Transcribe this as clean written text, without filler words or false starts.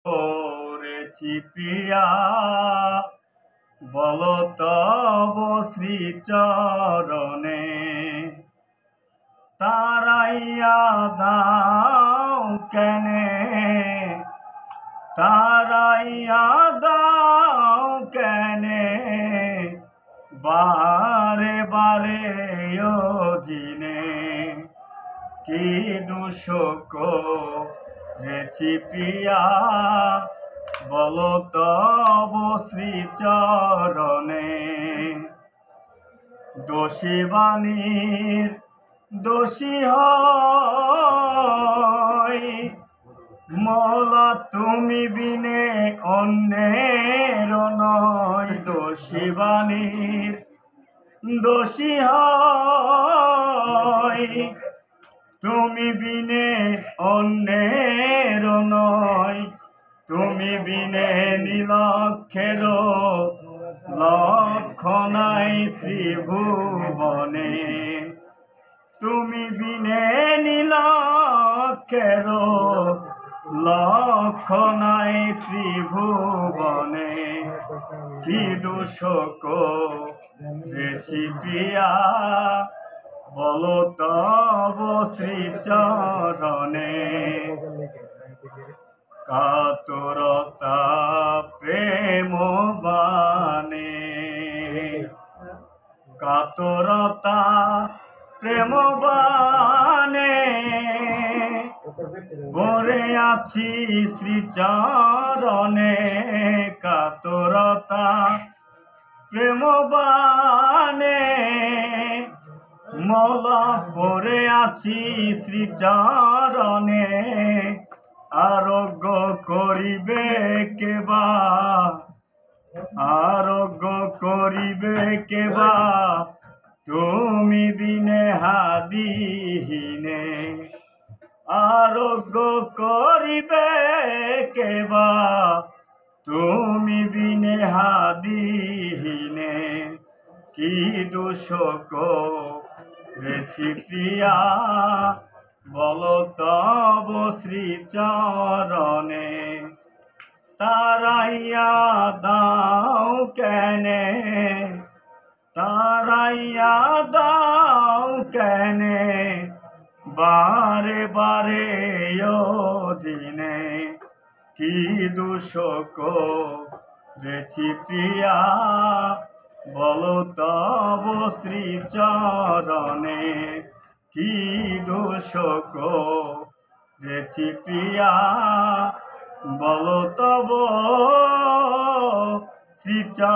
করেছি প্রিয়া বল তব শ্রীচরণে তারাইয়া দাও কেনে তারাইয়া দাও কেনে বারে বারে অধীনে কি দোষ করেছি প্রিয়া বল তব শ্রীচরণে দোষী বাণীর দোষী হই মৌলা তুমি বিনে অন্যের নয় দোষী বাণীর দোষী হই তুমি বিনে অন্যের নয় তুমি বিনে নীলক্ষের লক্ষ নাই ত্রিভুবনে তুমি বিনে নীলক্ষের লক্ষ নাই ত্রিভুবনে কি দোষ করেছি প্রিয়া বল তব শ্রীচরণে কাতরতা প্রেম বানে কাতরতা প্রেম বানে পরে আছি শ্রীচরণে কাতরতা প্রেম বানে মৌলা পরে আছি শ্রীচরণে আরোগ্য করিবে কেবা আরোগ্য করিবে কেবা তুমি বিনে হাদিহীনে আরোগ্য করিবে কেবা তুমি বিনে হাদিহীনে কি দোষ করেছি প্রিয়া বল তব শ্রীচরণে তারাইয়া দাও কেনে তারাইয়া দাও কেনে বারে বারে অধীনে কি দোষ করেছি প্রিয়া বল তব শ্রীচরণে কি দোষ করেছি প্রিয়া বল তব শ্রীচরণে।